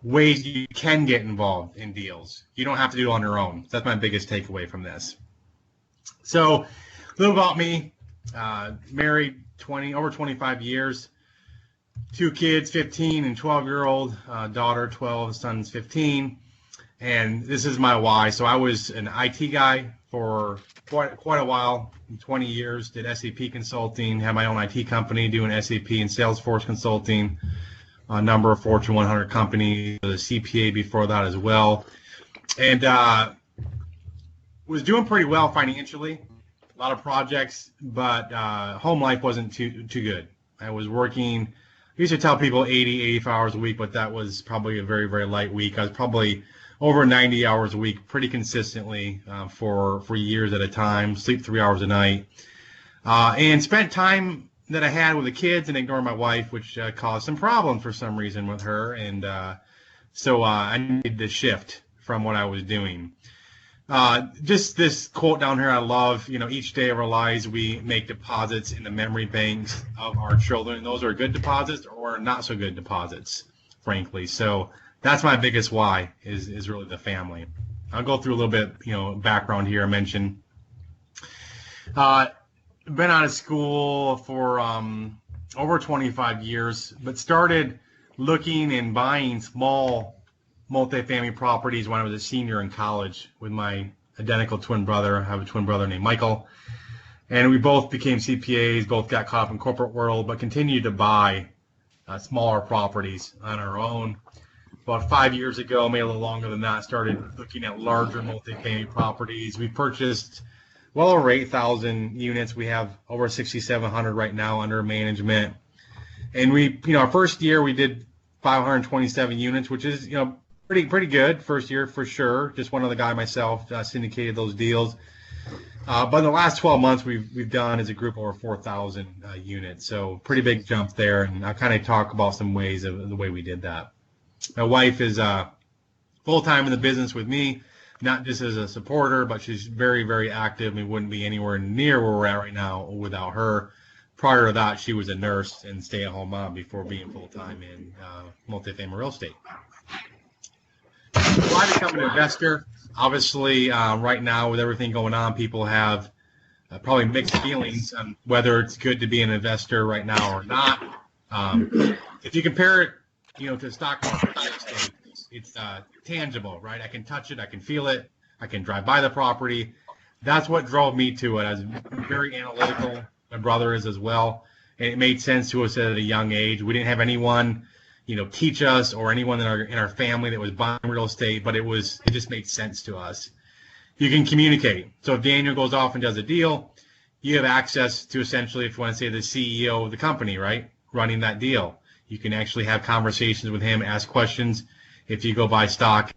ways you can get involved in deals. You don't have to do it on your own. That's my biggest takeaway from this. So, a little about me. Married over 25 years. 2 kids, 15 and 12-year-old, daughter 12, son's 15. And this is my why. So I was an IT guy for quite a while, 20 years, did SAP consulting, had my own IT company doing SAP and Salesforce consulting, a number of Fortune 100 companies, a CPA before that as well. And was doing pretty well financially, a lot of projects, but home life wasn't too good. I was working, I used to tell people 80, 85 hours a week, but that was probably a very, very light week. I was probably over 90 hours a week pretty consistently for years at a time, sleep 3 hours a night, and spent time that I had with the kids and ignored my wife, which caused some problems for some reason with her. And so I needed to shift from what I was doing. Just this quote down here I love, each day of our lives we make deposits in the memory banks of our children. Those are good deposits or not so good deposits, frankly. So that's my biggest why is really the family. I'll go through a little bit, background here. I mentioned been out of school for over 25 years, but started looking and buying small multifamily properties when I was a senior in college with my identical twin brother. I have a twin brother named Michael, and we both became CPAs, both got caught up in corporate world, but continued to buy smaller properties on our own. About 5 years ago, maybe a little longer than that, started looking at larger multifamily properties. We purchased well over 8,000 units. We have over 6,700 right now under management. And we, our first year we did 527 units, which is, pretty good first year for sure. Just one other guy myself syndicated those deals. But in the last 12 months, we've done as a group over 4,000 units. So pretty big jump there. And I'll kind of talk about some ways of the way we did that. My wife is full-time in the business with me, not just as a supporter, but she's very, very active. We wouldn't be anywhere near where we're at right now without her. Prior to that, she was a nurse and stay-at-home mom before being full-time in multifamily real estate. Why become an investor? Obviously, right now with everything going on, people have probably mixed feelings on whether it's good to be an investor right now or not. If you compare it, to the stock market, real estate, it's tangible, right? I can touch it, I can feel it, I can drive by the property. That's what drove me to it. I was very analytical. My brother is as well, and it made sense to us at a young age. We didn't have anyone, teach us or anyone in our family that was buying real estate, but it just made sense to us. You can communicate. So if Daniel goes off and does a deal, you have access to essentially, if you want to say, the CEO of the company, right, running that deal. You can actually have conversations with him, ask questions. If you go buy stock,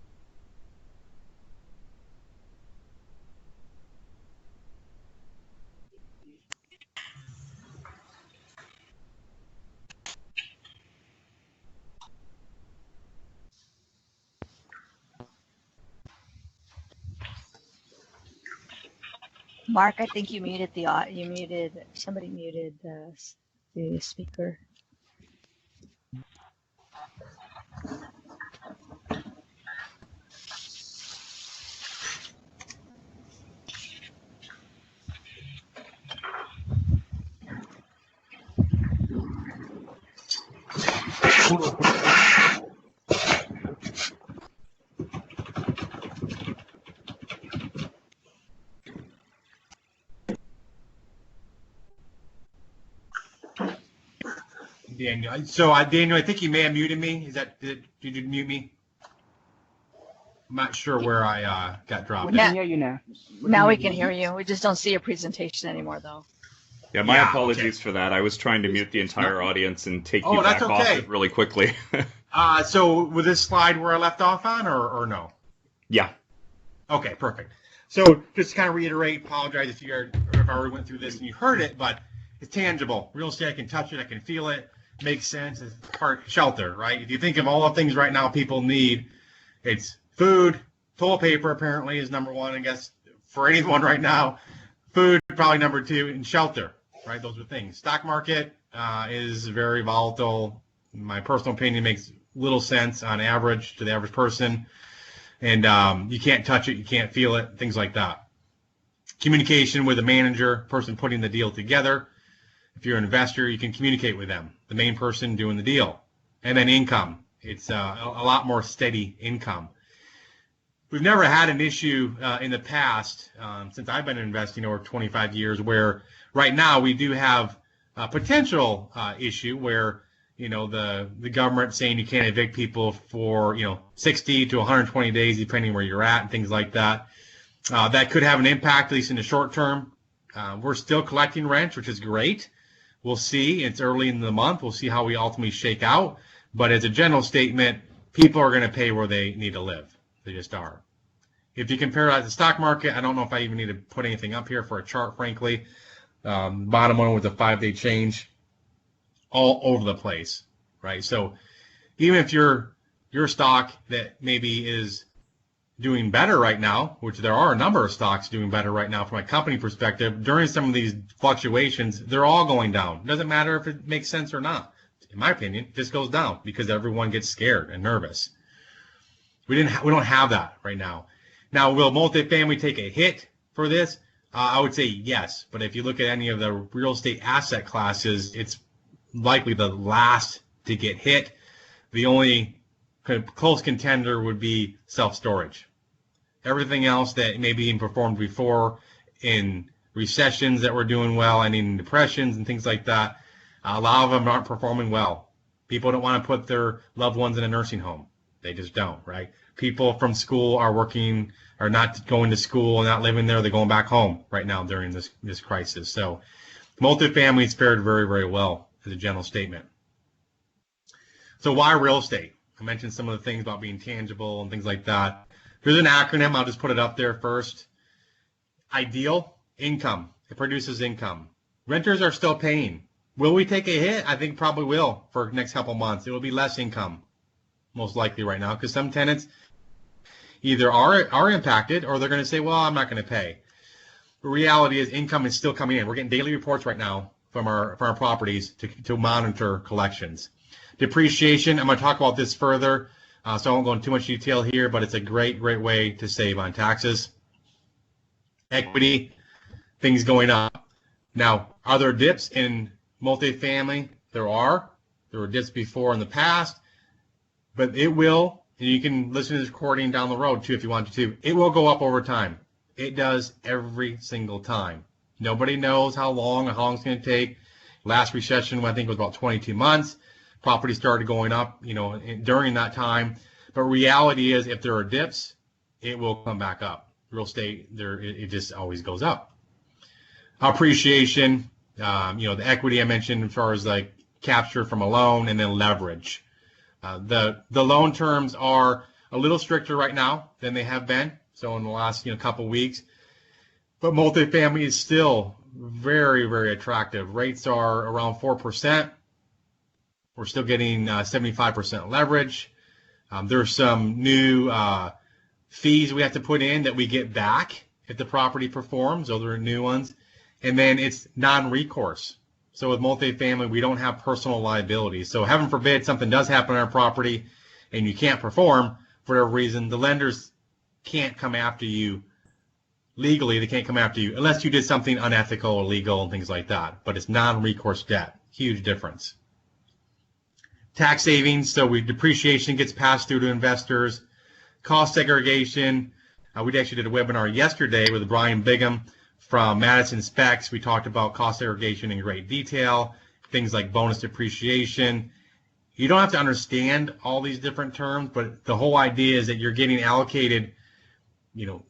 Mark, I think somebody muted the speaker. Daniel. So Daniel, I think you may have muted me. Did you mute me? I'm not sure where I got dropped. We can hear you now. Now we can hear you. We just don't see your presentation anymore, though. Yeah, my apologies for that. I was trying to mute the entire audience and take you back off it really quickly. So with this slide where I left off on, or no? Yeah. Okay, perfect. So just to kind of reiterate, apologize if I already went through this and you heard it, but it's tangible. Real estate, I can touch it, I can feel it. Makes sense. It's part shelter, right? If you think of all the things right now people need, it's food, toilet paper apparently is number one, I guess, for anyone right now. Food probably number two, and shelter, right? Those are things. Stock market is very volatile. In my personal opinion, makes little sense on average to the average person. And you can't touch it, you can't feel it, things like that. Communication with the manager, person putting the deal together. If you're an investor, you can communicate with them, the main person doing the deal. And then income. It's a lot more steady income. We've never had an issue in the past, since I've been investing over 25 years, where right now we do have a potential issue where, you know, the government saying you can't evict people for, 60 to 120 days, depending where you're at and things like that. That could have an impact, at least in the short term. We're still collecting rent, which is great. We'll see. It's early in the month. We'll see how we ultimately shake out. But as a general statement, people are going to pay where they need to live. They just are. If you compare that to the stock market, I don't know if I even need to put anything up here for a chart, frankly. Bottom one was a 5-day change, all over the place, right? So even if your stock that maybe is doing better right now, which there are a number of stocks doing better right now from a company perspective, during some of these fluctuations, they're all going down. It doesn't matter if it makes sense or not. In my opinion, it just goes down because everyone gets scared and nervous. We don't have that right now. Now, will multifamily take a hit for this? I would say yes, but if you look at any of the real estate asset classes, it's likely the last to get hit. The only close contender would be self-storage. Everything else that maybe performed before in recessions that were doing well and in depressions and things like that, a lot of them aren't performing well. People don't want to put their loved ones in a nursing home. They just don't, right? People from school are not going to school and not living there. They're going back home right now during this crisis. So multifamily has fared very, very well as a general statement. So why real estate? I mentioned some of the things about being tangible and things like that. Here's an acronym. I'll just put it up there first. Ideal, income. It produces income. Renters are still paying. Will we take a hit? I think probably will for the next couple months. It will be less income, most likely right now, because some tenants either are impacted or they're going to say, well, I'm not going to pay. The reality is income is still coming in. We're getting daily reports right now from our properties to monitor collections. Depreciation, I'm going to talk about this further, so I won't go into too much detail here, but it's a great way to save on taxes. Equity, things going up. Now, are there dips in multifamily? There were dips before in the past, but it will, and you can listen to this recording down the road too if you want to. It will go up over time. It does every single time. Nobody knows how long it's going to take. Last recession, I think, was about 22 months. Property started going up, during that time. But reality is, if there are dips, it will come back up. Real estate, it just always goes up. Appreciation, the equity I mentioned as far as like capture from a loan, and then leverage. The loan terms are a little stricter right now than they have been. So in the last couple weeks, but multifamily is still very, very attractive. Rates are around 4%. We're still getting 75% leverage. There's some new fees we have to put in that we get back if the property performs. Those are new ones. And then it's non-recourse. So with multifamily, we don't have personal liability. So heaven forbid something does happen on our property and you can't perform for whatever reason, the lenders can't come after you legally. They can't come after you unless you did something unethical, illegal, and things like that. But it's non-recourse debt. Huge difference. Tax savings, so depreciation gets passed through to investors. Cost segregation. We actually did a webinar yesterday with Brian Bigham from Madison Specs. We talked about cost segregation in great detail, things like bonus depreciation. You don't have to understand all these different terms, but the whole idea is that you're getting allocated,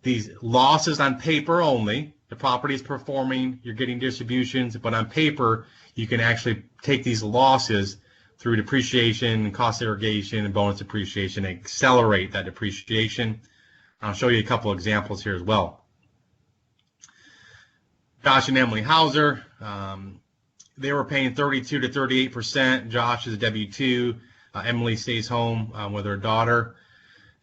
these losses on paper only. The property is performing, you're getting distributions, but on paper, you can actually take these losses through depreciation, cost segregation, and bonus depreciation, and accelerate that depreciation. I'll show you a couple examples here as well. Josh and Emily Hauser, they were paying 32 to 38%. Josh is a W-2. Emily stays home with her daughter.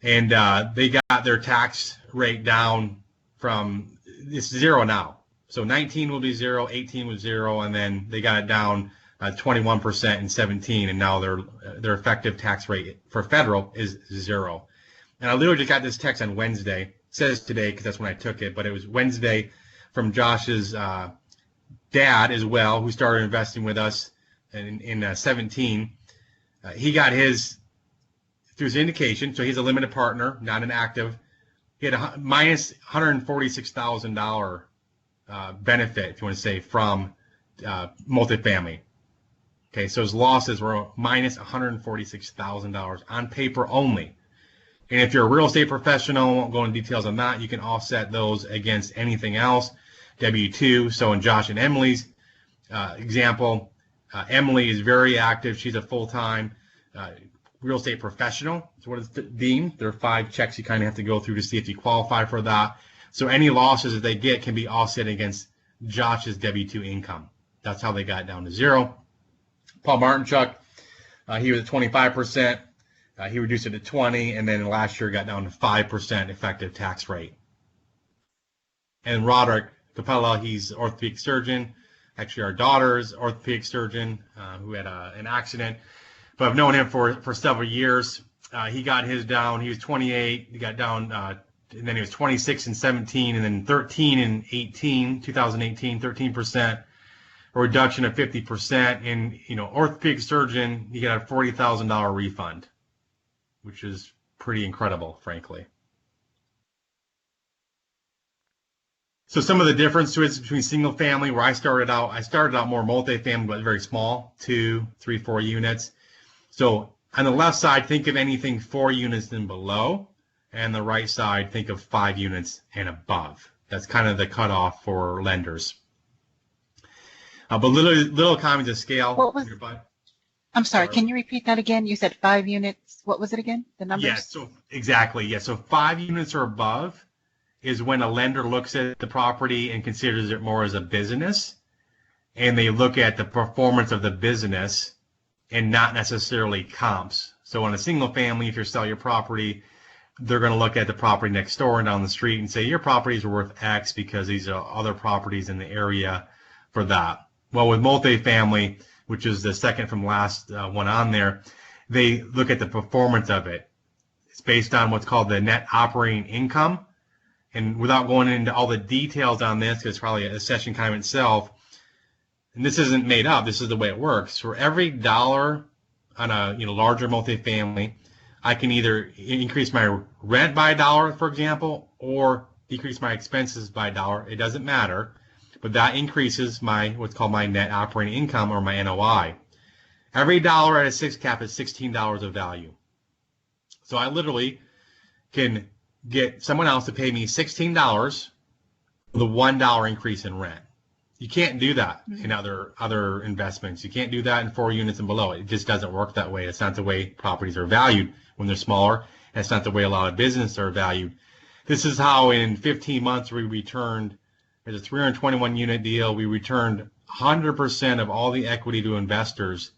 And they got their tax rate down from, it's zero now. So 19 will be zero, 18 was zero, and then they got it down 21% in 17, and now their effective tax rate for federal is 0. And I literally just got this text on Wednesday. It says today because that's when I took it, but it was Wednesday from Josh's dad as well, who started investing with us in 17. He got his through syndication, so he's a limited partner, not an active. He had a minus $146,000 benefit, if you want to say, from multifamily. Okay, so his losses were minus $146,000 on paper only. And if you're a real estate professional, I won't go into details on that, you can offset those against anything else. W-2, so in Josh and Emily's example, Emily is very active. She's a full-time real estate professional. So what it's deemed. There are 5 checks you kind of have to go through to see if you qualify for that. So any losses that they get can be offset against Josh's W-2 income. That's how they got down to 0. Paul Martinchuk, he was at 25%. He reduced it to 20, and then last year got down to 5% effective tax rate. And Roderick Capella, he's an orthopedic surgeon. Actually, our daughter's orthopedic surgeon who had an accident. But I've known him for several years. He got his down. He was 28. He got down, and then he was 26 in 17, and then 13 in 18, 2018, 13%. A reduction of 50%. And, orthopedic surgeon, he got a $40,000 refund, which is pretty incredible, frankly. So some of the differences between single family, where I started out more multifamily, but very small, 2, 3, 4 units. So on the left side, think of anything 4 units and below, and the right side, think of 5 units and above. That's kind of the cutoff for lenders. But little economies of scale. What was? I'm sorry. Can you repeat that again? You said 5 units. What was it again? The numbers? Yeah. So exactly. Yeah. So 5 units or above is when a lender looks at the property and considers it more as a business, and they look at the performance of the business and not necessarily comps. So on a single family, if you sell your property, they're going to look at the property next door and down the street and say your properties are worth X because these are other properties in the area for that. Well, with multifamily, which is the second from last one on there, they look at the performance of it. It's based on what's called the net operating income. And without going into all the details on this, because it's probably a session kind of itself, and this isn't made up, this is the way it works. For every dollar on a larger multifamily, I can either increase my rent by $1, for example, or decrease my expenses by $1. It doesn't matter, but that increases my what's called my net operating income, or my NOI. Every dollar at a 6 cap is $16 of value. So I literally can get someone else to pay me $16 for the $1 increase in rent. You can't do that in other investments. You can't do that in 4 units and below. It just doesn't work that way. It's not the way properties are valued when they're smaller, and it's not the way a lot of businesses are valued. This is how in 15 months we returned, as a 321 unit deal, we returned 100% of all the equity to investors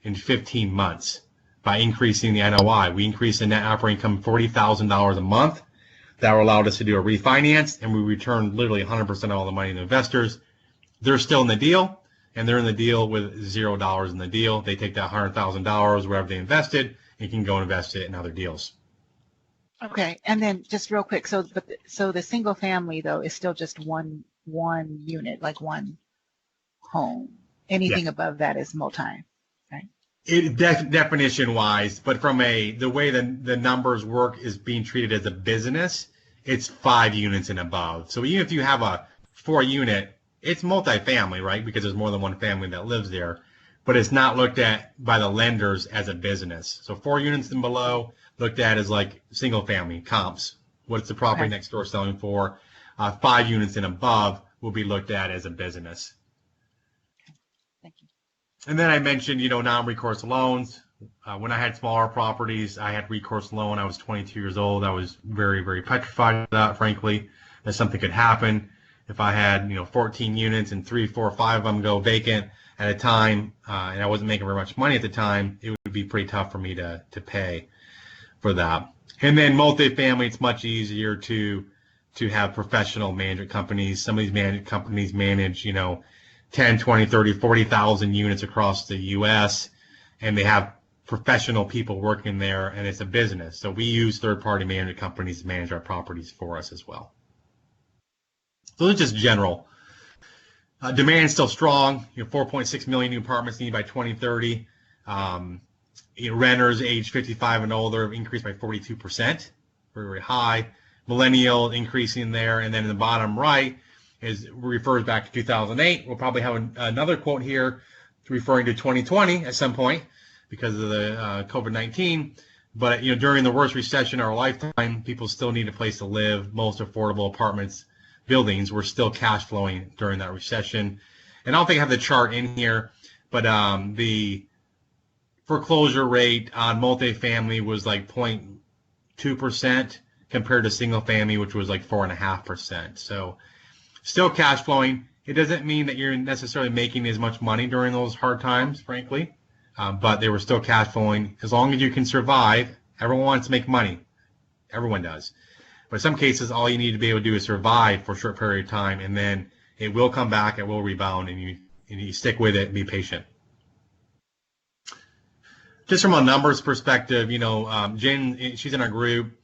in 15 months by increasing the NOI. We increased the net operating income $40,000 a month. That allowed us to do a refinance, and we returned literally 100% of all the money to investors. They're still in the deal, and they're in the deal with $0 in the deal. They take that $100,000 wherever they invested and can go invest it in other deals. Okay, and then just real quick, so the single family though is still just one unit, like one home. Anything above that is multi, right? Definition wise, but from the way the numbers work is being treated as a business, it's 5 units and above. So even if you have a 4 unit, it's multifamily, right? Because there's more than one family that lives there, but it's not looked at by the lenders as a business. So 4 units and below looked at as like single family comps. What's the property next door selling for? 5 units and above will be looked at as a business. Thank you. And then I mentioned, non-recourse loans. When I had smaller properties, I had recourse loan. I was 22 years old. I was very, very petrified of that, frankly, that something could happen. If I had, 14 units and 3, 4, 5 of them go vacant at a time, and I wasn't making very much money at the time, it would be pretty tough for me to pay for that. And then multifamily, it's much easier to have professional management companies. Some of these management companies manage, 10 10, 20, 30, 40,000 units across the U.S., and they have professional people working there, and it's a business. So we use third-party management companies to manage our properties for us as well. So it's just general. Demand is still strong. 4.6 million new apartments needed by 2030. Renters age 55 and older have increased by 42%, very, very high. Millennial increasing there, and then in the bottom right refers back to 2008. We'll probably have another quote here referring to 2020 at some point because of the COVID-19. But during the worst recession of our lifetime, people still need a place to live. Most affordable apartments buildings were still cash flowing during that recession. And I don't think I have the chart in here, but the foreclosure rate on multifamily was like 0.2% compared to single family, which was like 4.5%. So still cash flowing. It doesn't mean that you're necessarily making as much money during those hard times, frankly, but they were still cash flowing. As long as you can survive, everyone wants to make money. Everyone does. But in some cases, all you need to be able to do is survive for a short period of time, and then it will come back, it will rebound, and you stick with it and be patient. Just from a numbers perspective, Jen, she's in our group.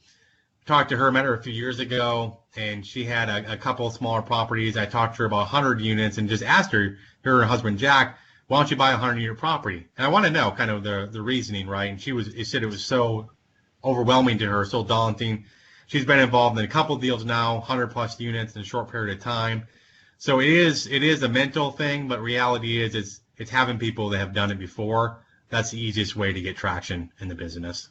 Talked to her, met her a few years ago, and she had a couple of smaller properties. I talked to her about 100 units and just asked her and her husband, Jack, why don't you buy a 100-unit property? And I want to know kind of the reasoning, right? And she said it was so overwhelming to her, so daunting. She's been involved in a couple of deals now, 100-plus units in a short period of time. So it is a mental thing, but reality is it's having people that have done it before. That's the easiest way to get traction in the business.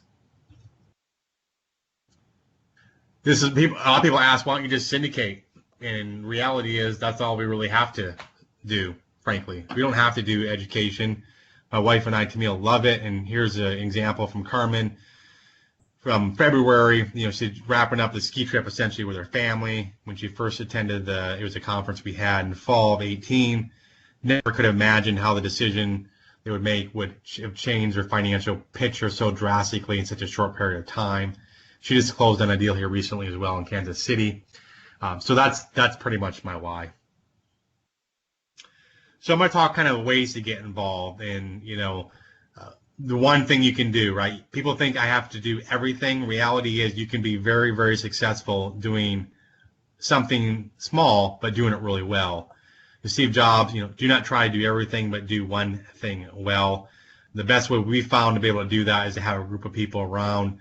A lot of people ask, why don't you just syndicate? And reality is that's all we really have to do, frankly. We don't have to do education. My wife and I, Tamil, love it. And here's an example from Carmen from February. She's wrapping up the ski trip essentially with her family. When she first attended it was a conference we had in fall of 18. Never could have imagined how the decision they would make would have changed their financial picture so drastically in such a short period of time. She just closed on a deal here recently as well in Kansas City. So that's pretty much my why. So I'm going to talk kind of ways to get involved. And, the one thing you can do, right? People think I have to do everything. Reality is you can be very, very successful doing something small, but doing it really well. Steve Jobs, do not try to do everything, but do one thing well. The best way we found to be able to do that is to have a group of people around.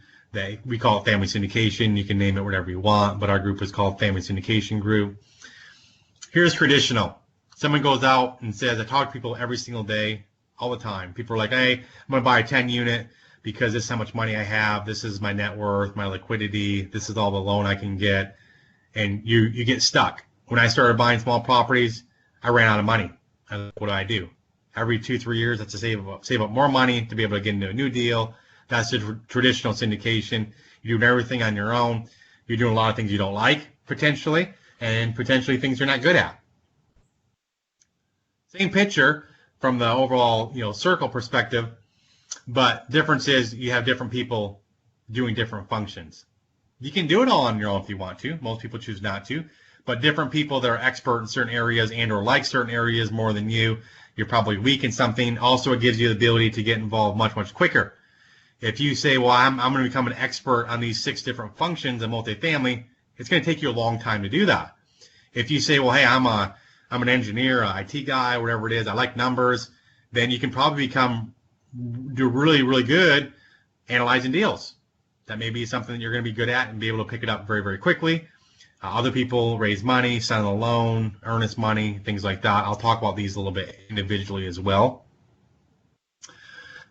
We call it family syndication. You can name it whatever you want, but our group is called Family Syndication Group. Here's traditional. Someone goes out and says, I talk to people every single day, all the time. People are like, hey, I'm going to buy a 10 unit because this is how much money I have. This is my net worth, my liquidity. This is all the loan I can get. And you get stuck. When I started buying small properties, I ran out of money. What do? Every 2-3 years, that's to save up more money to be able to get into a new deal. That's the traditional syndication. You're doing everything on your own. You're doing a lot of things you don't like, potentially, and potentially things you're not good at. Same picture from the overall, circle perspective, but difference is you have different people doing different functions. You can do it all on your own if you want to. Most people choose not to, but different people that are expert in certain areas and or like certain areas more than you, you're probably weak in something. Also, it gives you the ability to get involved much, much quicker. If you say, well, I'm going to become an expert on these 6 different functions in multifamily, it's going to take you a long time to do that. If you say, well, hey, I'm an engineer, an IT guy, whatever it is, I like numbers, then you can probably do really, really good analyzing deals. That may be something that you're going to be good at and be able to pick it up very, very quickly. Other people raise money, sign a loan, earnest money, things like that. I'll talk about these a little bit individually as well.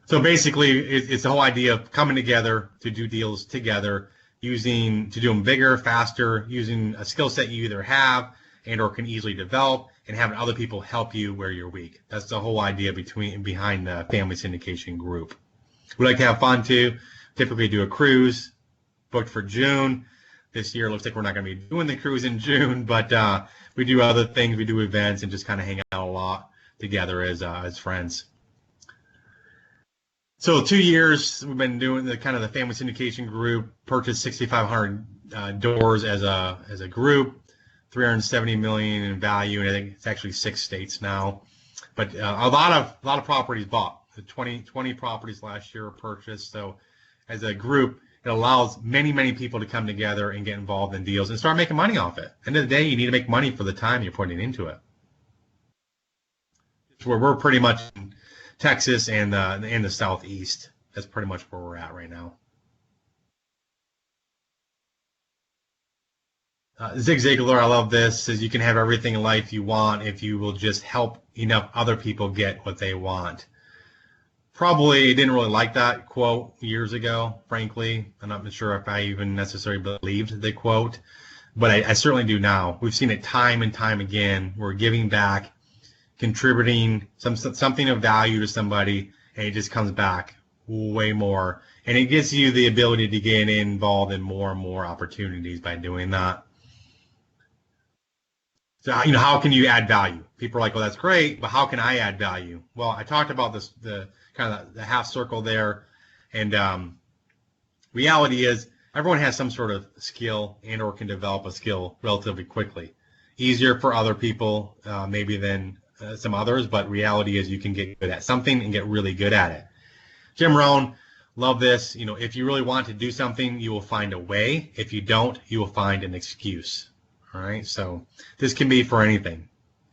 So basically, it's the whole idea of coming together to do deals together, to do them bigger, faster, using a skill set you either have and or can easily develop, and having other people help you where you're weak. That's the whole idea behind the family syndication group. We like to have fun too. Typically do a cruise, booked for June. This year, it looks like we're not going to be doing the cruise in June, but we do other things. We do events and just kind of hang out a lot together as friends. So 2 years we've been doing the family syndication group. Purchased 6,500 doors as a group, $370 million in value, and I think it's actually 6 states now. But a lot of properties bought. 20 properties last year were purchased. So as a group, it allows many people to come together and get involved in deals and start making money off it. End of the day, you need to make money for the time you're putting into it. It's where we're pretty much in Texas and in the Southeast. That's pretty much where we're at right now. Zig Ziglar, I love this, says you can have everything in life you want if you will just help enough other people get what they want. Probably didn't really like that quote years ago, frankly. I'm not sure if I even necessarily believed the quote, but I certainly do now. We've seen it time and time again. We're giving back, contributing something of value to somebody, and it just comes back way more. And it gives you the ability to get involved in more and more opportunities by doing that. So, how can you add value? People are like, well, that's great, but how can I add value? Well, I talked about this, the kind of the half circle there. And reality is everyone has some sort of skill and or can develop a skill relatively quickly. Easier for other people maybe than some others, but reality is you can get good at something and get really good at it. Jim Rohn, love this. If you really want to do something, you will find a way. If you don't, you will find an excuse. All right, so this can be for anything,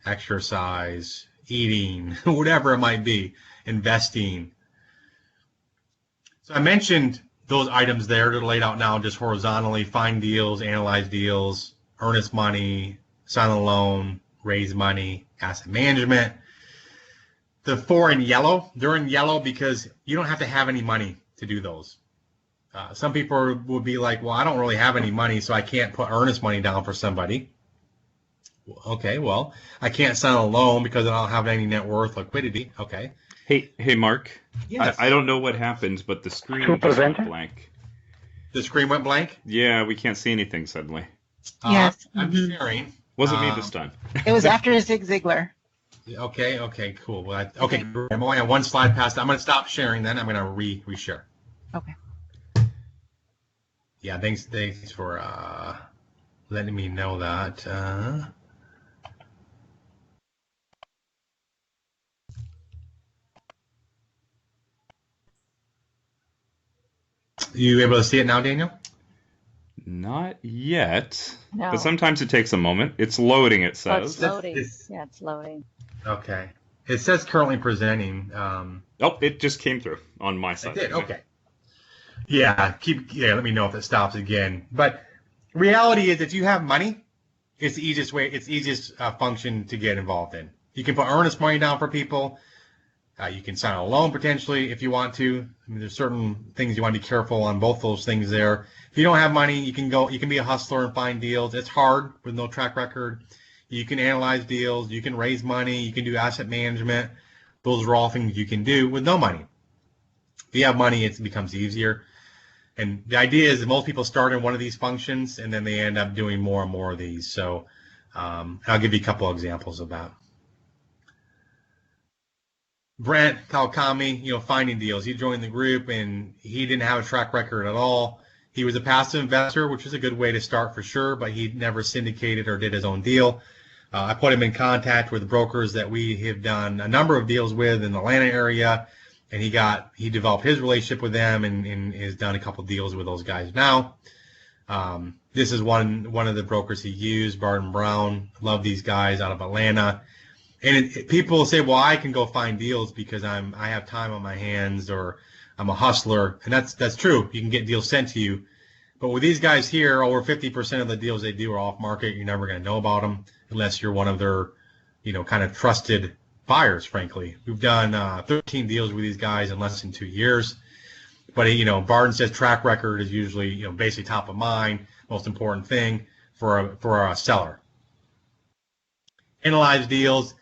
exercise, eating, whatever it might be, investing. So I mentioned those items there that are laid out now just horizontally: find deals, analyze deals, earnest money, sign a loan, raise money, asset management. The 4 in yellow, they're in yellow because you don't have to have any money to do those. Some people would be like, well, I don't really have any money, so I can't put earnest money down for somebody. Okay, well, I can't sign a loan because I don't have any net worth, liquidity. Okay. Hey, Mark. Yes. I don't know what happened, but the screen just went blank. The screen went blank? Yeah, we can't see anything suddenly. Yes. I'm sharing. Wasn't me this time. It was after Zig Ziglar. Okay, cool. Well, okay, I'm only on one slide past. I'm going to stop sharing then. I'm going to reshare. Okay. Yeah, thanks for letting me know that. You able to see it now, Daniel? Not yet. No. But sometimes it takes a moment. It's loading, it Oh, it's says. loading. Yeah, it's loading. Okay. It says currently presenting. Oh, it just came through on my side. It did. Okay. Yeah, let me know if it stops again. But reality is, if you have money, it's the easiest function to get involved in. You can put earnest money down for people. You can sign a loan potentially if you want to. I mean, there's certain things you want to be careful on both those things there. If you don't have money, you can be a hustler and find deals. It's hard with no track record. You can analyze deals. You can raise money. You can do asset management. Those are all things you can do with no money. If you have money, it becomes easier. And the idea is that most people start in one of these functions, and then they end up doing more and more of these. So I'll give you a couple examples of that. Brent Kawakami, finding deals. He joined the group, and he didn't have a track record at all. He was a passive investor, which is a good way to start for sure, but he never syndicated or did his own deal. I put him in contact with brokers that we have done a number of deals with in the Atlanta area, and he developed his relationship with them and has done a couple deals with those guys now. This is one of the brokers he used, Barton Brown. Love these guys out of Atlanta. And people say, well, I can go find deals because I have time on my hands, or I'm a hustler. And that's true. You can get deals sent to you. But with these guys here, over 50% of the deals they do are off market. You're never going to know about them unless you're one of their, kind of trusted buyers, frankly. We've done 13 deals with these guys in less than 2 years. But, Barton says track record is usually, basically top of mind, most important thing for a seller. Analyze deals.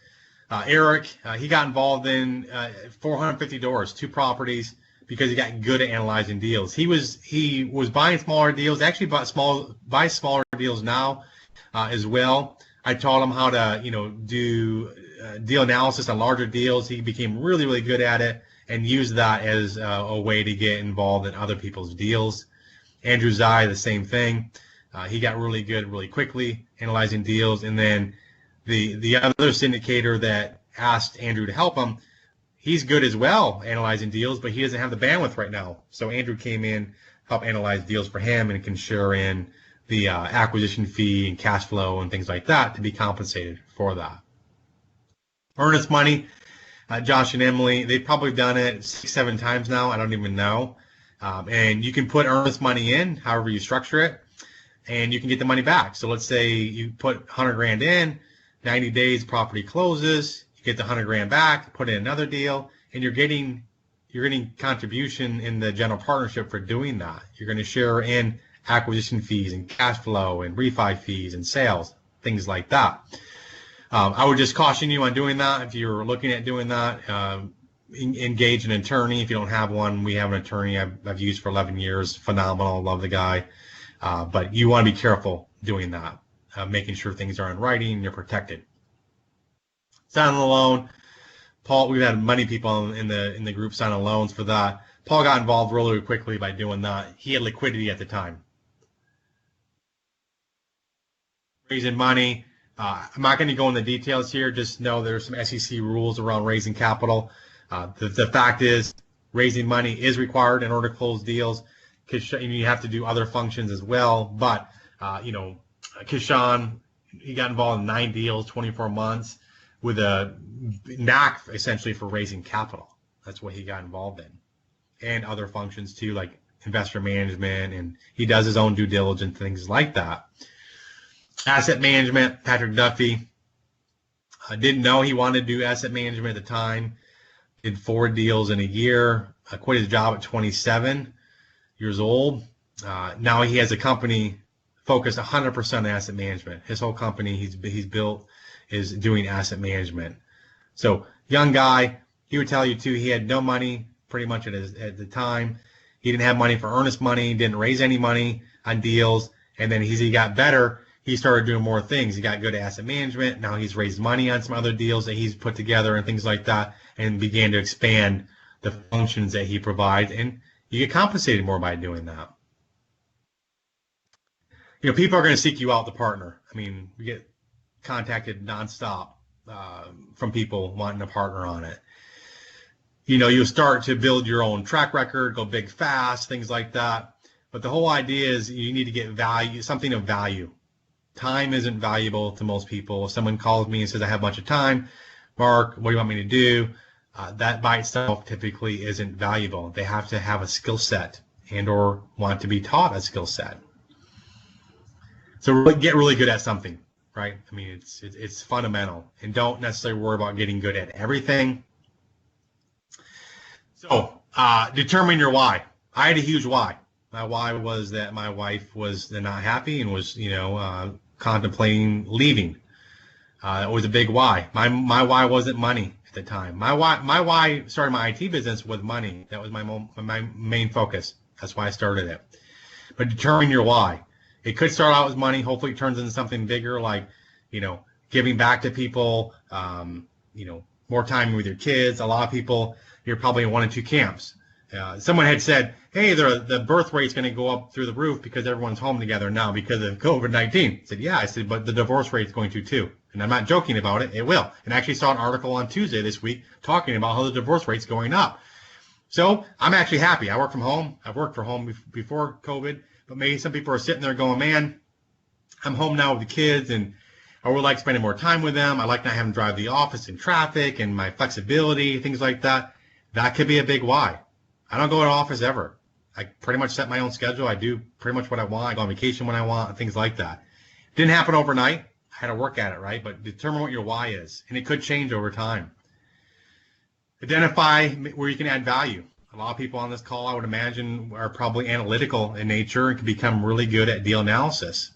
Eric, he got involved in 450 doors, 2 properties, because he got good at analyzing deals. He was buying smaller deals, actually buy smaller deals now as well. I taught him how to, do deal analysis on larger deals. He became really, really good at it and used that as a way to get involved in other people's deals. Andrew Zai, the same thing. He got really good really quickly analyzing deals. And then the other syndicator that asked Andrew to help him. He's good as well analyzing deals, but he doesn't have the bandwidth right now. So Andrew came in, helped analyze deals for him, and can share in the acquisition fee and cash flow and things like that to be compensated for that. Earnest money, Josh and Emily, they've probably done it 6-7 times now. I don't even know. And you can put earnest money in, however you structure it, and you can get the money back. So let's say you put 100 grand in, 90 days, property closes, you get the 100 grand back, put in another deal, and you're getting contribution in the general partnership for doing that. You're going to share in acquisition fees and cash flow and refi fees and sales, things like that. I would just caution you on doing that. If you're looking at doing that, engage an attorney. If you don't have one, we have an attorney I've used for 11 years. Phenomenal. Love the guy. But you want to be careful doing that, making sure things are in writing and you're protected. Signing a loan. Paul, we've had many people in the group signing loans for that. Paul got involved really quickly by doing that. He had liquidity at the time. Raising money. I'm not going to go into the details here. Just know there's some SEC rules around raising capital. The fact is, raising money is required in order to close deals. You have to do other functions as well. But Kishan, he got involved in 9 deals, 24 months, with a knack essentially for raising capital. That's what he got involved in, and other functions too, like investor management, and he does his own due diligence, things like that. Asset management, Patrick Duffy. I didn't know he wanted to do asset management at the time. Did 4 deals in a year. Quit his job at 27 years old. Now he has a company focused 100% on asset management. His whole company he's built is doing asset management. So young guy, he would tell you too, he had no money pretty much at the time. He didn't have money for earnest money, didn't raise any money on deals. And then he got better. He started doing more things. He got good at asset management. Now he's raised money on some other deals that he's put together and things like that, and began to expand the functions that he provides. And you get compensated more by doing that. People are going to seek you out to partner. I mean, we get contacted nonstop from people wanting to partner on it. You'll start to build your own track record, go big fast, things like that. But the whole idea is you need to get value, something of value. Time isn't valuable to most people. If someone calls me and says, I have a bunch of time, Mark, what do you want me to do? That by itself typically isn't valuable. They have to have a skill set and or want to be taught a skill set. So really get really good at something, right? I mean, it's fundamental. And don't necessarily worry about getting good at everything. So determine your why. I had a huge why. My why was that my wife was not happy and was, contemplating leaving. It was a big why. My why wasn't money at the time. My why started my IT business with money. That was my main focus. That's why I started it. But determine your why. It could start out as money. Hopefully it turns into something bigger, like, giving back to people, more time with your kids. A lot of people, you're probably in one of 2 camps. Someone had said, hey, the birth rate's going to go up through the roof because everyone's home together now because of COVID-19. I said, yeah. I said, but the divorce rate's going to too. And I'm not joking about it. It will. And I actually saw an article on Tuesday this week talking about how the divorce rate's going up. So I'm actually happy. I work from home. I've worked from home before COVID. But maybe some people are sitting there going, man, I'm home now with the kids, and I would like spending more time with them. I like not having to drive to the office in traffic and my flexibility, things like that. That could be a big why. I don't go to the office ever. I pretty much set my own schedule. I do pretty much what I want. I go on vacation when I want, and things like that. Didn't happen overnight. I had to work at it, right? But determine what your why is, and it could change over time. Identify where you can add value. A lot of people on this call, I would imagine, are probably analytical in nature and can become really good at deal analysis.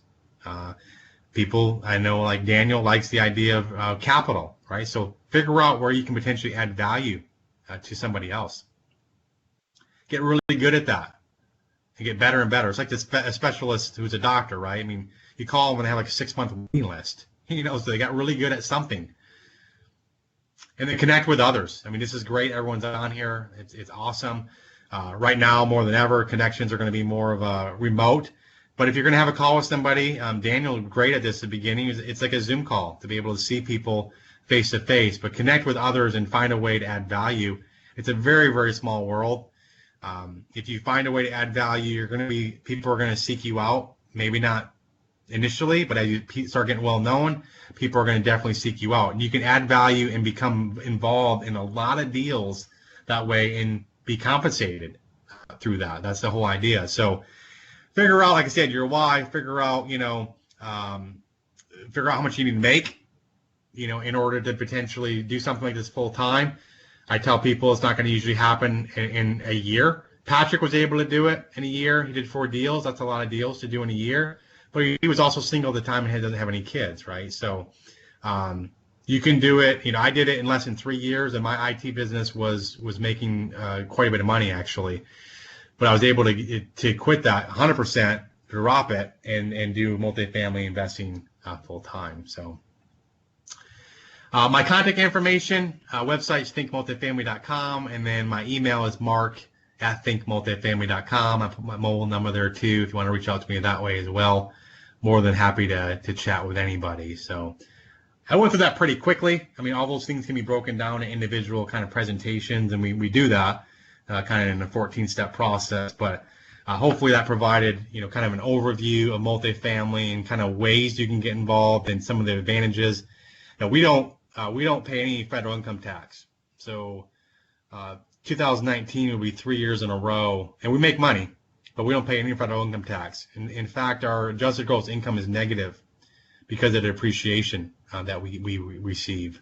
People I know, like Daniel, likes the idea of capital, right? So figure out where you can potentially add value to somebody else. Get really good at that and get better and better. It's like a specialist who's a doctor, right? I mean, you call them and they have like a 6-month waiting list. So they got really good at something. And then connect with others. I mean, this is great. Everyone's on here. It's awesome. Right now, more than ever, connections are going to be more of a remote. But if you're going to have a call with somebody, Daniel, great at this at the beginning. It's like a Zoom call to be able to see people face to face, but connect with others and find a way to add value. It's a very, very small world. If you find a way to add value, people are going to seek you out. Maybe not initially, but as you start getting well known, people are going to definitely seek you out. And you can add value and become involved in a lot of deals that way and be compensated through that. That's the whole idea. So figure out, like I said, your why, figure out how much you need to make, in order to potentially do something like this full time. I tell people it's not going to usually happen in a year. Patrick was able to do it in a year. He did 4 deals. That's a lot of deals to do in a year. But he was also single at the time and doesn't have any kids, right? So you can do it. I did it in less than 3 years, and my IT business was making quite a bit of money, actually. But I was able to quit that 100%, drop it, and do multifamily investing full time. So my contact information, website's thinkmultifamily.com, and then my email is mark@thinkmultifamily.com. I put my mobile number there too if you want to reach out to me that way as well. More than happy to chat with anybody. So I went through that pretty quickly. I mean, all those things can be broken down in individual kind of presentations, and we do that kind of in a 14-step process. But hopefully that provided, kind of an overview of multifamily and kind of ways you can get involved and some of the advantages. Now, we don't pay any federal income tax. So 2019 will be 3 years in a row, and we make money, but we don't pay any federal income tax. In fact, our adjusted gross income is negative because of the depreciation that we receive.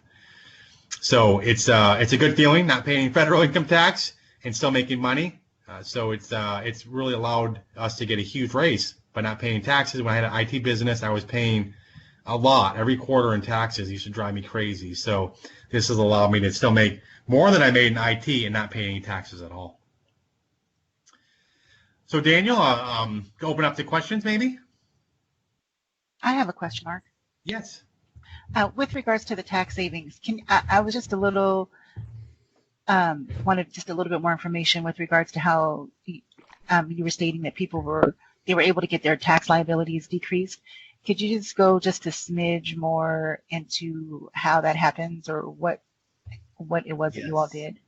So it's a good feeling not paying federal income tax and still making money. So it's really allowed us to get a huge raise by not paying taxes. When I had an IT business, I was paying a lot every quarter in taxes. It used to drive me crazy. So this has allowed me to still make more than I made in IT and not pay any taxes at all. So Daniel, open up to questions maybe? I have a question, Mark. Yes. With regards to the tax savings, I was just a little wanted just a little bit more information with regards to how you were stating that they were able to get their tax liabilities decreased. Could you just go just a smidge more into how that happens, or what it was that you all did?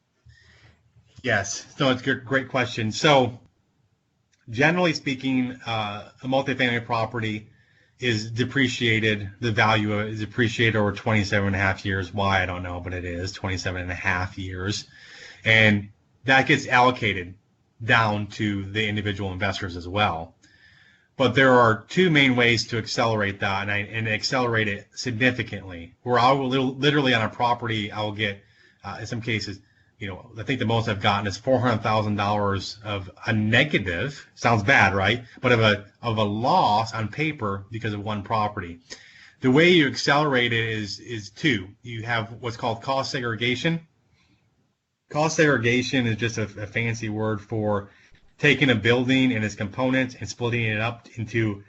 Yes. So it's a great question. So generally speaking, a multifamily property is depreciated. The value is depreciated over 27 and a half years. Why, I don't know, but it is 27 and a half years. And that gets allocated down to the individual investors as well. But there are 2 main ways to accelerate that, and accelerate it significantly. Where I will literally on a property, I will get, in some cases, I think the most I've gotten is $400,000 of a negative. Sounds bad, right? But of a loss on paper because of one property. The way you accelerate it is 2. You have what's called cost segregation. Cost segregation is just a fancy word for taking a building and its components and splitting it up into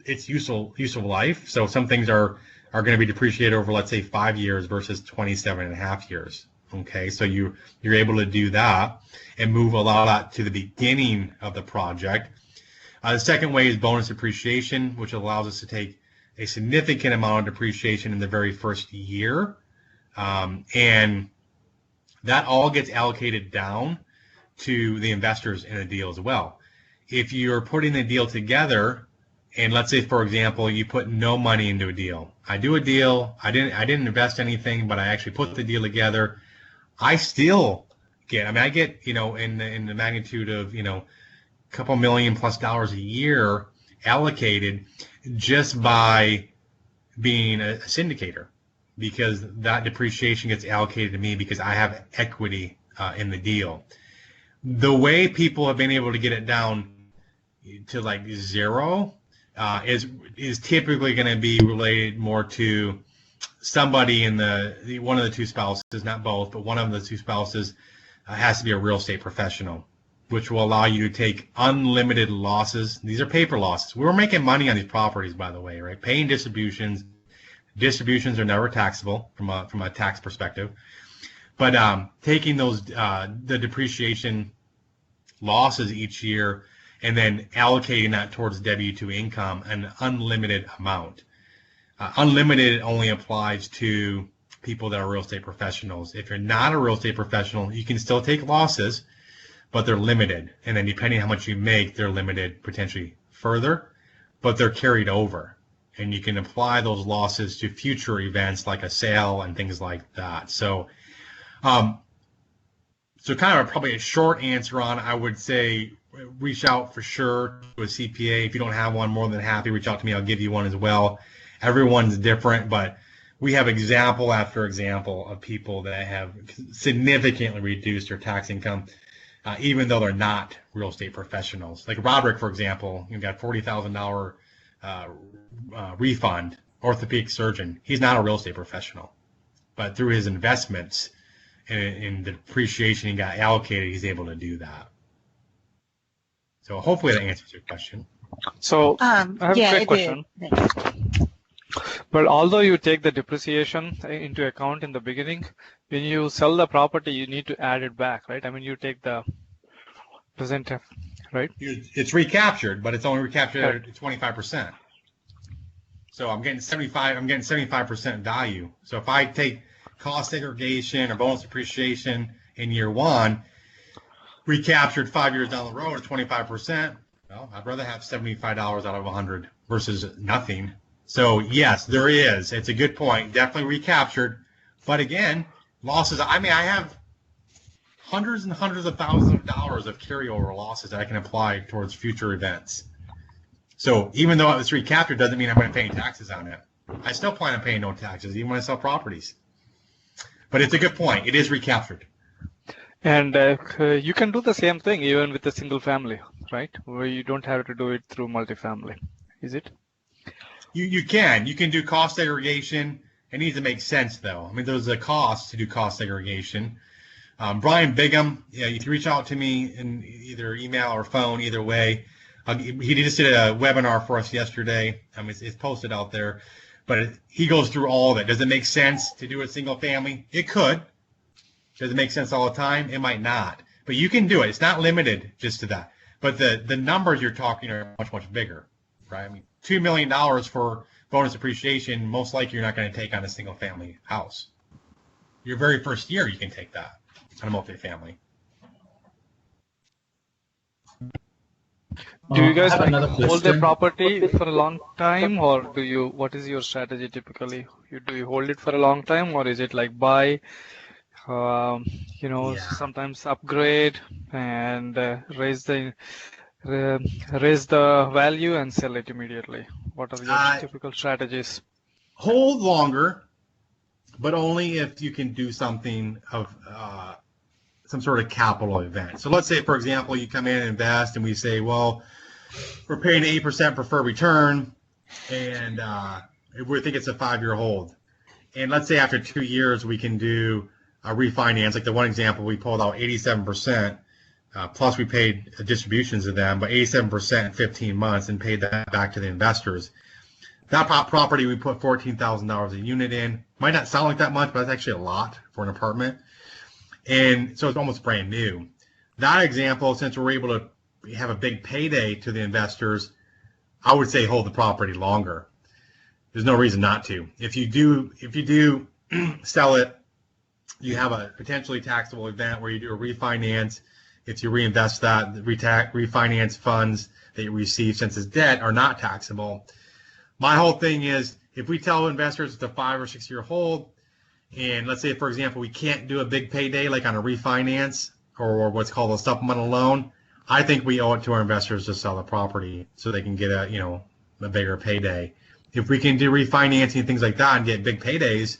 its useful life. So some things are going to be depreciated over, let's say, 5 years versus 27 and a half years. Okay, so you're able to do that and move a lot of that to the beginning of the project. The second way is bonus depreciation, which allows us to take a significant amount of depreciation in the very first year, and that all gets allocated down to the investors in a deal as well. If you're putting the deal together, and let's say, for example, you put no money into a deal. I do a deal, I didn't invest anything, but I actually put the deal together. I still get, I get, in the magnitude of, a couple $1 million+ a year allocated just by being a syndicator, because that depreciation gets allocated to me because I have equity in the deal. The way people have been able to get it down to like 0 is typically going to be related more to somebody in one of the 2 spouses, not both, but one of the 2 spouses has to be a real estate professional, which will allow you to take unlimited losses. These are paper losses. We were making money on these properties, by the way, right? Paying distributions. Distributions are never taxable from a tax perspective. But taking those the depreciation losses each year and then allocating that towards W-2 income, an unlimited amount. Unlimited only applies to people that are real estate professionals. If you're not a real estate professional, you can still take losses, but they're limited. And then depending on how much you make, they're limited potentially further, but they're carried over. And you can apply those losses to future events like a sale and things like that. So, so kind of probably a short answer on, I would say, reach out for sure to a CPA. If you don't have one, more than happy, reach out to me. I'll give you one as well. Everyone's different, but we have example after example of people that have significantly reduced their tax income, even though they're not real estate professionals. Like Roderick, for example, you got $40,000 refund, orthopedic surgeon. He's not a real estate professional, but through his investments and the depreciation he got allocated, he's able to do that. So hopefully that answers your question. So I have a quick question. But although you take the depreciation into account in the beginning, when you sell the property, you need to add it back, right? I mean, you take the present, right? It's recaptured, but it's only recaptured at 25%. So I'm getting 75% value. So if I take cost segregation or bonus depreciation in year one, recaptured 5 years down the road at 25%, well, I'd rather have $75 out of 100 versus nothing. So yes, there is. It's a good point. Definitely recaptured. But again, losses. I mean, I have hundreds and hundreds of thousands of dollars of carryover losses that I can apply towards future events. So even though it's recaptured, doesn't mean I'm going to pay taxes on it. I still plan on paying no taxes, even when I sell properties. But it's a good point. It is recaptured. And you can do the same thing even with a single family, right? Where you don't have to do it through multifamily, is it? You can do cost segregation. It needs to make sense, though. I mean, there's a cost to do cost segregation. Brian Bigham, yeah, you can reach out to me in either email or phone, either way. He just did a webinar for us yesterday. It's posted out there, but he goes through all of it. Does it make sense to do a single family? It could. Does it make sense all the time? It might not. But you can do it. It's not limited just to that. But the numbers you're talking are much, much bigger, right? I mean, $2 million for bonus depreciation, most likely you're not going to take on a single family house. Your very first year, you can take that on a multifamily. Do you guys hold the property for a long time, or what is your strategy typically? Do you hold it for a long time, or is it like buy, sometimes upgrade and raise the value and sell it immediately? What are your typical strategies? Hold longer, but only if you can do something of some sort of capital event. So let's say, for example, you come in and invest, and we say, well, we're paying 8% preferred return, and we think it's a 5-year hold. And let's say after 2 years, we can do a refinance. Like the one example, we pulled out 87%, plus we paid distributions to them, but 87% in 15 months and paid that back to the investors. That property, we put $14,000 a unit in. Might not sound like that much, but that's actually a lot for an apartment. And so it's almost brand new. That example, since we're able to have a big payday to the investors, I would say hold the property longer. There's no reason not to. If you do sell it, you have a potentially taxable event where you do a refinance. If you reinvest that, the refinance funds that you receive since it's debt are not taxable. My whole thing is, if we tell investors it's a 5 or 6 year hold, and let's say, for example, we can't do a big payday like on a refinance or what's called a supplemental loan, I think we owe it to our investors to sell the property so they can get a bigger payday. If we can do refinancing and things like that and get big paydays,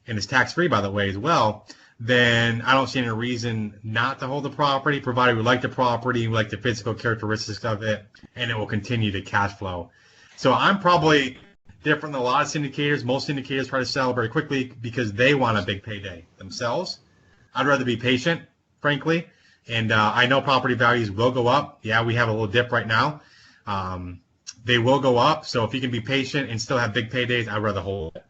and it's tax-free, by the way, as well, then I don't see any reason not to hold the property, provided we like the property, we like the physical characteristics of it, and it will continue to cash flow. So I'm probably different than a lot of syndicators. Most syndicators try to sell very quickly because they want a big payday themselves. I'd rather be patient, frankly, and I know property values will go up. Yeah, we have a little dip right now. They will go up, so if you can be patient and still have big paydays, I'd rather hold it.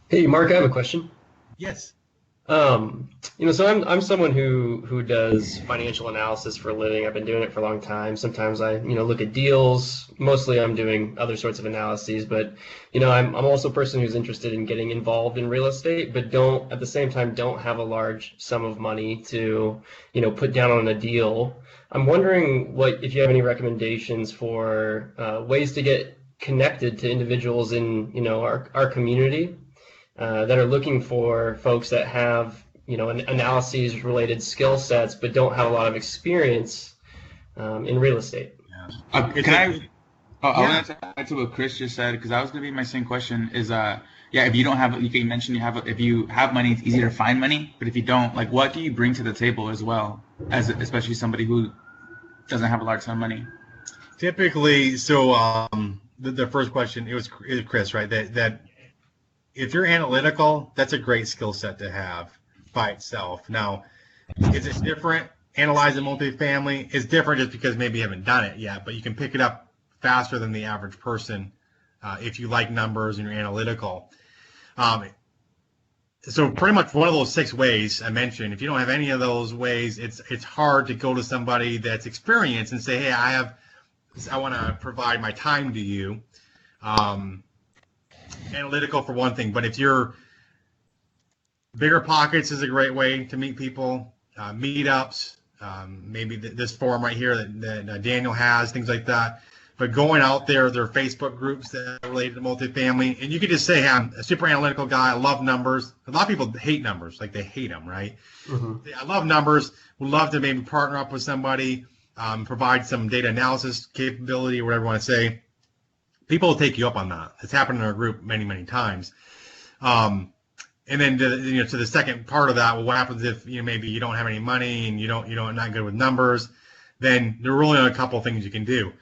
Hey, Mark, I have a question. Yes. So I'm someone who does financial analysis for a living. I've been doing it for a long time. Sometimes I, look at deals. Mostly I'm doing other sorts of analyses, but, I'm also a person who's interested in getting involved in real estate, but at the same time, don't have a large sum of money to, put down on a deal. I'm wondering if you have any recommendations for ways to get connected to individuals in, our community. That are looking for folks that have, analyses related skill sets, but don't have a lot of experience in real estate. Can I want to add to what Chris just said, because that was going to be my same question. Is if you don't have, you mentioned if you have money, it's easier to find money. But if you don't, like, what do you bring to the table as well, as especially somebody who doesn't have a large sum of money? Typically, so the first question, it was Chris, right? That if you're analytical, that's a great skill set to have by itself. Now, is it different? Analyzing multifamily is different just because maybe you haven't done it yet, but you can pick it up faster than the average person if you like numbers and you're analytical. So pretty much one of those 6 ways I mentioned, if you don't have any of those ways, it's hard to go to somebody that's experienced and say, hey, I want to provide my time to you. Analytical for one thing, but if you're bigger pockets is a great way to meet people. Meetups, maybe this forum right here that Daniel has, things like that. But going out there are Facebook groups that are related to multifamily, and you could just say, hey, I'm a super analytical guy. I love numbers. A lot of people hate numbers, like they hate them, right? Mm-hmm. I love numbers. Would love to maybe partner up with somebody, provide some data analysis capability or whatever you want to say. People will take you up on that. It's happened in our group many, many times. And then to the second part of that, well, what happens if maybe you don't have any money and you're not good with numbers? Then there are really only a couple of things you can do.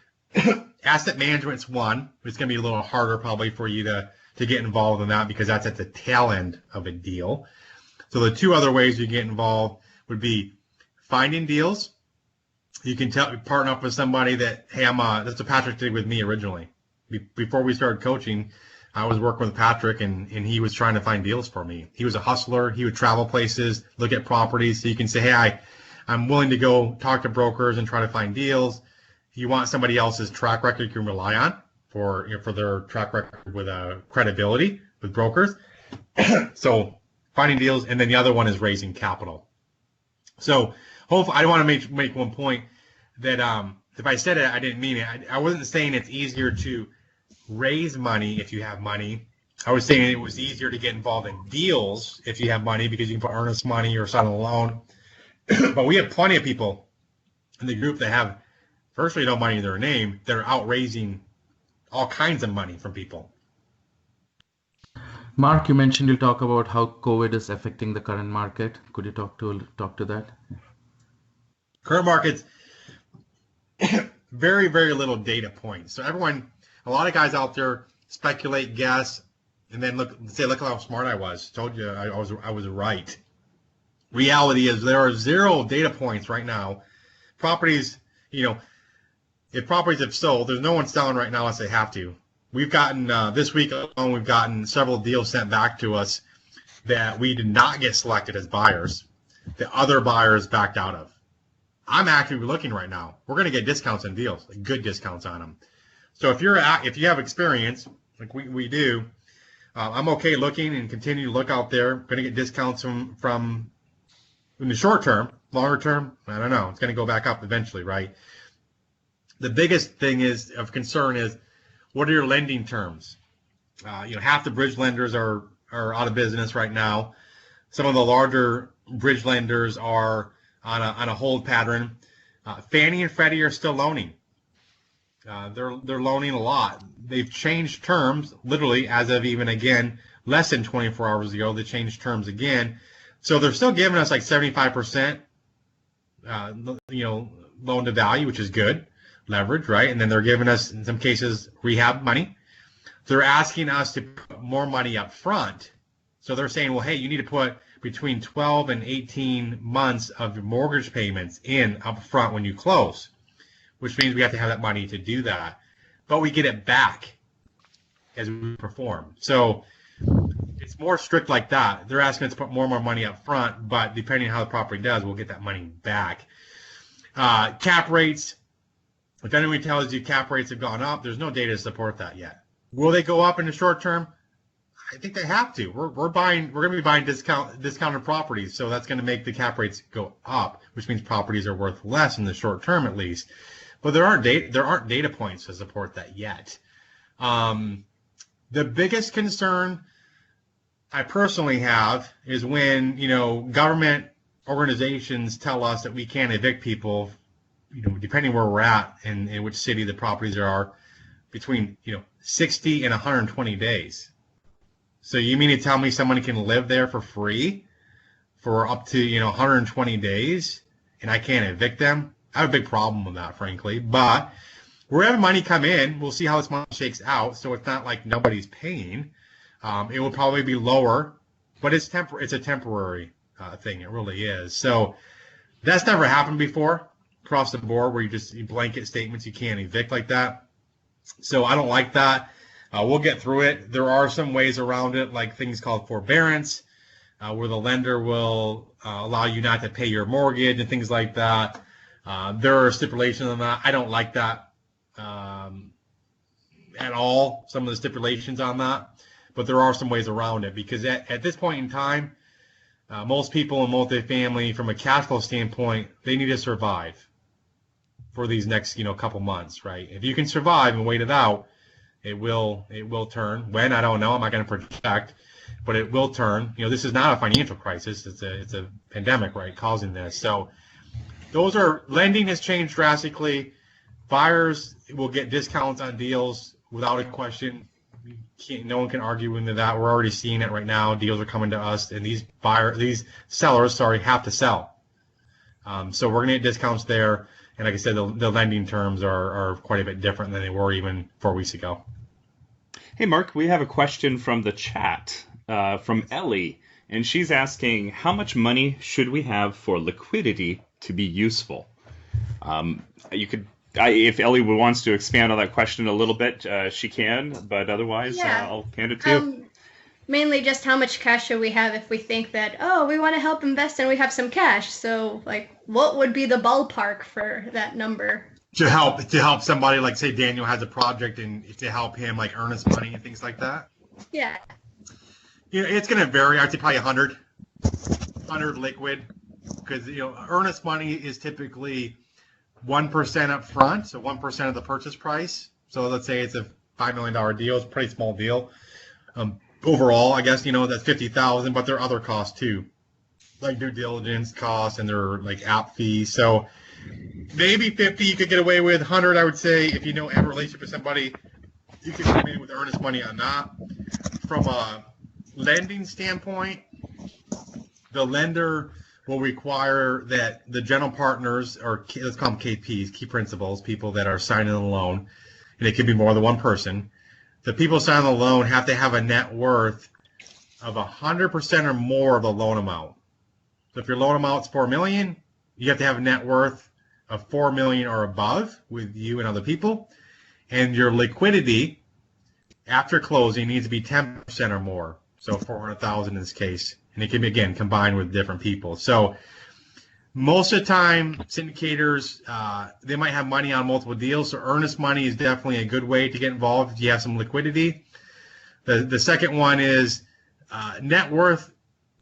Asset management's one. It's going to be a little harder probably for you to get involved in that because that's at the tail end of a deal. So the 2 other ways you get involved would be finding deals. You can partner up with somebody that, hey, that's what Patrick did with me originally. Before we started coaching, I was working with Patrick, and he was trying to find deals for me. He was a hustler. He would travel places, look at properties. So you can say, hey, I'm willing to go talk to brokers and try to find deals. You want somebody else's track record you can rely on for their track record with credibility with brokers. So finding deals, and then the other one is raising capital. So hopefully, I want to make one point that if I said it, I didn't mean it. I wasn't saying it's easier to raise money if you have money. I was saying it was easier to get involved in deals if you have money because you can put earnest money or sign a loan. But we have plenty of people in the group that have virtually no money in their name that are out raising all kinds of money from people. Mark, you mentioned you'll talk about how COVID is affecting the current market. Could you talk to that? Current markets, very, very little data points. So a lot of guys out there speculate, guess, and then look how smart I was. Told you I was right. Reality is there are 0 data points right now. Properties, if properties have sold, there's no one selling right now unless they have to. We've gotten, this week alone, we've gotten several deals sent back to us that we did not get selected as buyers, that other buyers backed out of. I'm actively looking right now. We're going to get discounts on deals, like good discounts on them. So if you have experience, like we do, I'm okay looking and continue to look out there. Going to get discounts from in the short term. Longer term, I don't know. It's going to go back up eventually, right? The biggest thing of concern is, what are your lending terms? Half the bridge lenders are out of business right now. Some of the larger bridge lenders are on a hold pattern. Fannie and Freddie are still loaning. They're loaning a lot. They've changed terms literally as of even again less than 24 hours ago. They changed terms again, so they're still giving us like 75%, loan to value, which is good leverage, right? And then they're giving us in some cases rehab money. They're asking us to put more money up front. So they're saying, well, hey, you need to put between 12 and 18 months of your mortgage payments in up front when you close, which means we have to have that money to do that. But we get it back as we perform. So it's more strict like that. They're asking us to put more and more money up front, but depending on how the property does, we'll get that money back. Cap rates. If anyone tells you cap rates have gone up, there's no data to support that yet. Will they go up in the short term? I think they have to. We're going to be buying discounted properties, so that's going to make the cap rates go up, which means properties are worth less in the short term at least. But there aren't data points to support that yet. The biggest concern I personally have is when, government organizations tell us that we can't evict people, depending where we're at and in which city the properties are, between 60 and 120 days. So you mean to tell me someone can live there for free for up to 120 days and I can't evict them? I have a big problem with that, frankly. But we're having money come in. We'll see how this money shakes out. So it's not like nobody's paying. It will probably be lower, but it's a temporary thing. It really is. So that's never happened before across the board, where you blanket statements you can't evict like that. So I don't like that. We'll get through it. There are some ways around it, like things called forbearance, where the lender will allow you not to pay your mortgage and things like that. There are stipulations on that. I don't like that at all, some of the stipulations on that. But there are some ways around it, because at this point in time, most people in multifamily, from a cash flow standpoint, they need to survive for these next couple months, right? If you can survive and wait it out, it will turn. When, I don't know. I'm not going to project, but it will turn. This is not a financial crisis. It's a pandemic, right, causing this. So lending has changed drastically. Buyers will get discounts on deals without a question. No one can argue into that. We're already seeing it right now. Deals are coming to us, and these sellers have to sell. So we're going to get discounts there. And like I said, the lending terms are quite a bit different than they were even 4 weeks ago. Hey, Mark, we have a question from the chat from Ellie, and she's asking, how much money should we have for liquidity to be useful? If Ellie wants to expand on that question a little bit, she can, but otherwise, I'll hand it to you. Mainly just how much cash should we have if we think that, we want to help invest and we have some cash. So, what would be the ballpark for that number? To help somebody, like, say Daniel has a project, and to help him, like, Earnest money and things like that? Yeah. It's going to vary. I'd say probably 100 liquid, because, Earnest money is typically 1% up front, so 1% of the purchase price. So let's say it's a $5 million deal. It's a pretty small deal. Overall, I guess, that's $50,000, but there are other costs too, like due diligence costs and there are like app fees. So maybe 50 you could get away with. 100, I would say, if you have a relationship with somebody, you can come in with Earnest money on that. From a lending standpoint, the lender will require that the general partners, or let's call them KPs, key principals, people that are signing the loan, and it could be more than one person. The people signing the loan have to have a net worth of 100% or more of the loan amount. So if your loan amount is $4 million, you have to have a net worth of $4 million or above with you and other people, and your liquidity after closing needs to be 10% or more. So 400,000 in this case, and it can be, again, combined with different people. So most of the time, syndicators, they might have money on multiple deals. So Earnest money is definitely a good way to get involved if you have some liquidity. The second one is net worth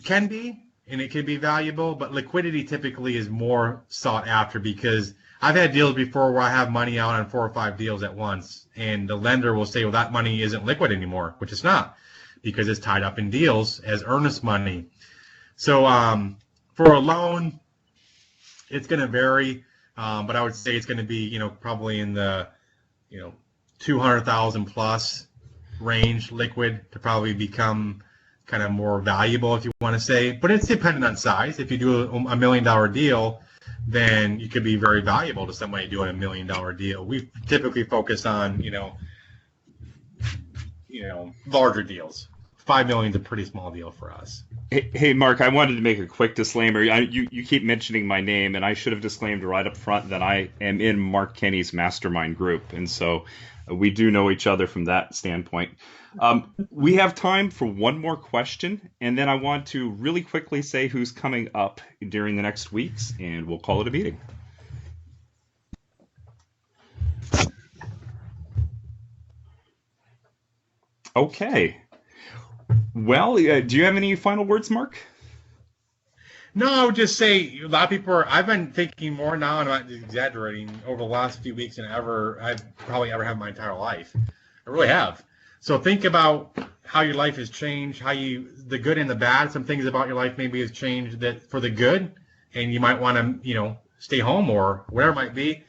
can be, and it can be valuable, but liquidity typically is more sought after, because I've had deals before where I have money out on 4 or 5 deals at once, and the lender will say, well, that money isn't liquid anymore, which it's not, because it's tied up in deals as Earnest money. So for a loan, it's going to vary, but I would say it's going to be, probably in the, 200,000 plus range liquid to probably become kind of more valuable, if you want to say. But it's dependent on size. If you do a $1 million deal, then you could be very valuable to somebody doing $1 million deal. We typically focus on, larger deals, $5 million is a pretty small deal for us. Hey, Mark, I wanted to make a quick disclaimer. You keep mentioning my name, and I should have disclaimed right up front that I am in Mark Kenney's mastermind group, and so we do know each other from that standpoint. We have time for one more question, and then I want to really quickly say who's coming up during the next weeks, and we'll call it a meeting. Okay. Well, do you have any final words, Mark? No, I would just say a lot of people are. I've been thinking more now, and I'm not exaggerating, over the last few weeks than I've probably ever had in my entire life. I really have. So think about how your life has changed, the good and the bad. Some things about your life maybe has changed that for the good, and you might want to, stay home or whatever it might be.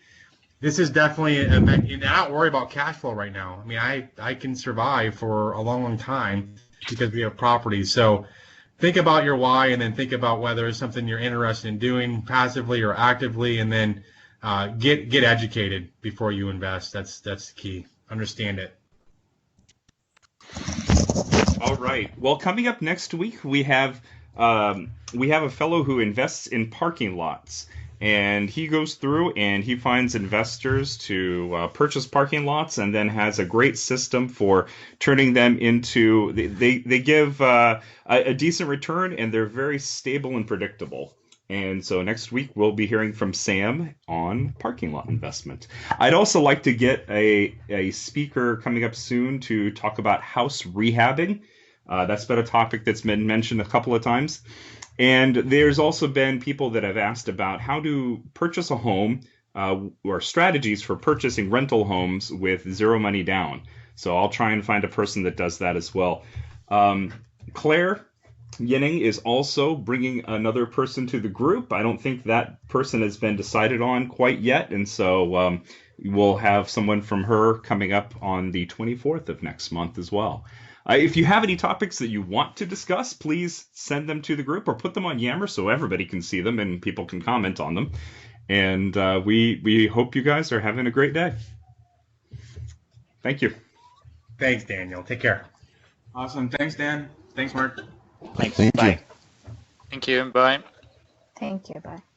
This is definitely and I don't worry about cash flow right now. I mean, I can survive for a long, long time because we have properties. So think about your why, and then think about whether it's something you're interested in doing passively or actively, and then get educated before you invest. That's the key. Understand it. All right. Well, coming up next week, we have a fellow who invests in parking lots. And he goes through and he finds investors to purchase parking lots, and then has a great system for turning them into, they give a decent return, and they're very stable and predictable. And so next week we'll be hearing from Sam on parking lot investment. I'd also like to get a speaker coming up soon to talk about house rehabbing. That's been a topic that's been mentioned a couple of times. And there's also been people that have asked about how to purchase a home or strategies for purchasing rental homes with zero money down. So I'll try and find a person that does that as well. Claire Yinning is also bringing another person to the group. I don't think that person has been decided on quite yet. And so we'll have someone from her coming up on the 24th of next month as well. If you have any topics that you want to discuss, please send them to the group or put them on Yammer so everybody can see them and people can comment on them. And we hope you guys are having a great day. Thank you. Thanks, Daniel. Take care. Awesome. Thanks, Dan. Thanks, Mark. Thanks. Thank Bye. you. Thank you. Bye. Thank you. Bye.